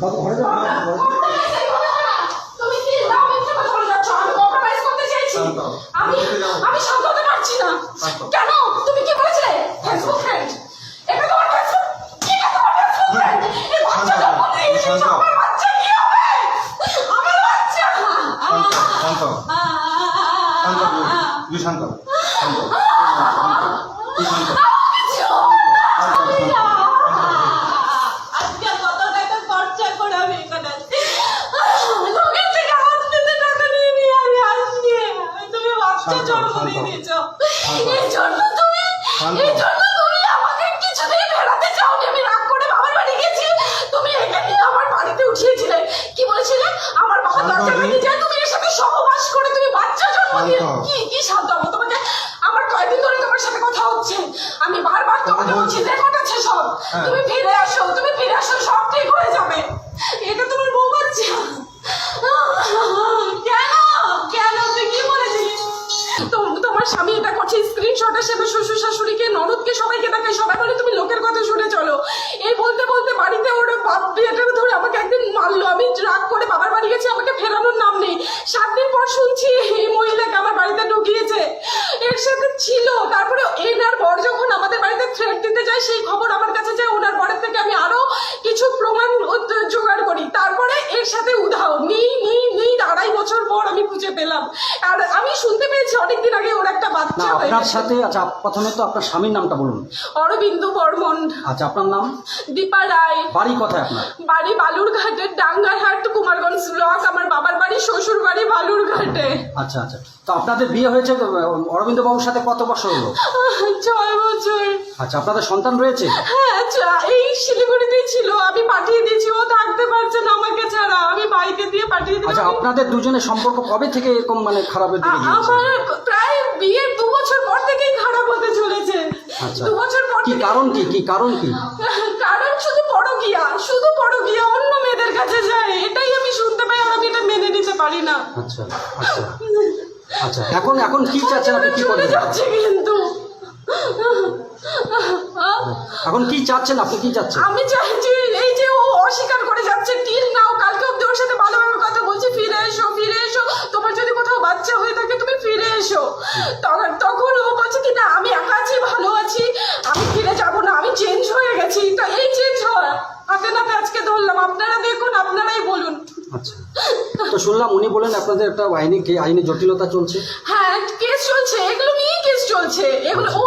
বাবু ঘরে যাও। তুমি কি নাম মিথ্যা কথা বলে যাচ্ছ? আমি কম্প্রোমাইজ করতে চাইছি। আমি শান্ত হতে পারছি না। কেন? তুমি কি বলেছিলে? Facebook friend. এটা তোমার ফেসবুক? এটা তোমার ফেসবুক ফ্রেন্ড? এই বাচ্চাটা বলতে গেছে আমার বাচ্চা কি হবে? আমার বাচ্চা। শান্ত শান্ত আজকে কত টাকা খরচা করে আমি এখানে লোকের থেকে হাসপাতালে টাকা নিয়ে আমি আসছি। তুমি বাচ্চা জন্ম দিয়ে দিয়েছ। এই জন্য তুমি আমাকে কিছুতেই ফেরাতে চাওনি। আমি রাগ করে বাবার বাড়ি গেছি। তুমি একে নিয়ে আমার বাড়িতে উঠিয়েছিলে। কি বলেছিলে? আমার বাবা দরজা ভেঙে যায়, তুমি এর সাথে সহবাস করে তুমি বাচ্চা জন্ম দিয়ে। কি শান্ত হবো তোমাকে? আমার কয়দিন ধরে তোমার সাথে কথা হচ্ছে। আমি বারবার তোমাকে বলছি রেকর্ড আছে সব। তুমি ফিরে আসো, সব ঠিক হয়ে যাবে। এটা তোমার বউ বাচ্চা। কেন তুই কি বলেছিলি? তোমার স্বামী এটা করছে, স্ক্রিনশট এসে শ্বশুর শাশুড়িকে ননদকে সবাইকে দেখায়। সবাই বলে তুমি লোকের কথা শুনে চলো। এই বলতে বলতে বাড়িতে ওর বাপ বিয়েটা ধরে আমাকে একদিন মারলো। আমি রাগ করে বাবার বাড়ি গেছি, আমাকে ফেরানোর নাম নেই। 7 দিন পর শুনছি এই মহিলাকে আমার বাড়িতে ঢুকিয়েছে, এর সাথে ছিল। তারপরে এনার বর যখন আমাদের বাড়িতে থ্রেট দিতে যায়, সেই খবর আমার কাছে যায়। ওনার বরের থেকে আমি আরো কিছু প্রমাণ জোগাড় করি। তারপরে এর সাথে উধাও নেই 2.5 বছর পর আমি খুঁজে পেলাম। আর আমি শুনতে পেয়েছি অনেকদিন আগে ওর একটা বাচ্চা হয়েছে। আপনার সাথে আচ্ছা, প্রথমে তো আপনার স্বামীর নামটা বলুন। অরবিন্দ বর্মন। আচ্ছা, আপনার নাম? দীপা রায়। বাড়ি কোথায় আপনার? বাড়ি বালুরঘাটের ডাঙ্গারহাট, কুমারগঞ্জ ব্লক। আমার বাবার বাড়ি, শ্বশুর বাড়ি বালুরঘাটে। আচ্ছা আচ্ছা, তো আপনাদের বিয়ে হয়েছে অরবিন্দ বাবুর সাথে কত বছর হলো? 6 বছর। আচ্ছা, আপনাদের সন্তান রয়েছে? হ্যাঁ, এই শিলিগুড়িতেই ছিল। আমি পাঠিয়ে দিয়েছি, ও থাকতে পারছে না আমাকে ছাড়া। আমি বাইকে দিয়ে পাঠিয়ে দিয়েছি। আচ্ছা, আপনাদের দুজনের সম্পর্ক কবে থেকে এরকম মানে খারাপের দিকে গিয়েছে? আমার প্রায় বিয়ের 2 বছর পর থেকেই খারাপ হতে চলেছে। আচ্ছা, 2 বছর পর কি কারণ কি কারণ শুধু পরকীয়া, অন্য মেয়েদের কাছে যায়। এটাই আমি শুনতে পাই, আর আমি এটা মেনে নিতে পারি না। আচ্ছা আচ্ছা আচ্ছা, এখন কি চাচ্ছেন আপনি? কি চলে করবেন যাচ্ছে কিন্তু এখন? কি চাচ্ছেন আপনি? কি চাচ্ছেন? আমি চাইছি, এই যে ও অস্বীকার করে যাচ্ছে টিল নাও। কালকে অব্দি ওর সাথে ভালোভাবে কথা বলছি, ফিরে এসো। তোমার যদি কোথাও বাচ্চা হয়ে থাকে তুমি ফিরে এসো। তখন ও বলছে কি না, আমি একা আছি, ভালো আছি, আমি ফিরে যাব না, আমি চেঞ্জ হয়ে গেছি। তো এই চেঞ্জ হওয়া হাতে নাতে আজকে ধরলাম। আপনারা দেখুন, আপনারাই বলুন। আচ্ছা, তো শুনলাম উনি বলেন আপনাদের একটা আইনি জটিলতা চলছে। হ্যাঁ, কেস চলছে, এগুলো নিয়েই কেস চলছে। এগুলো ও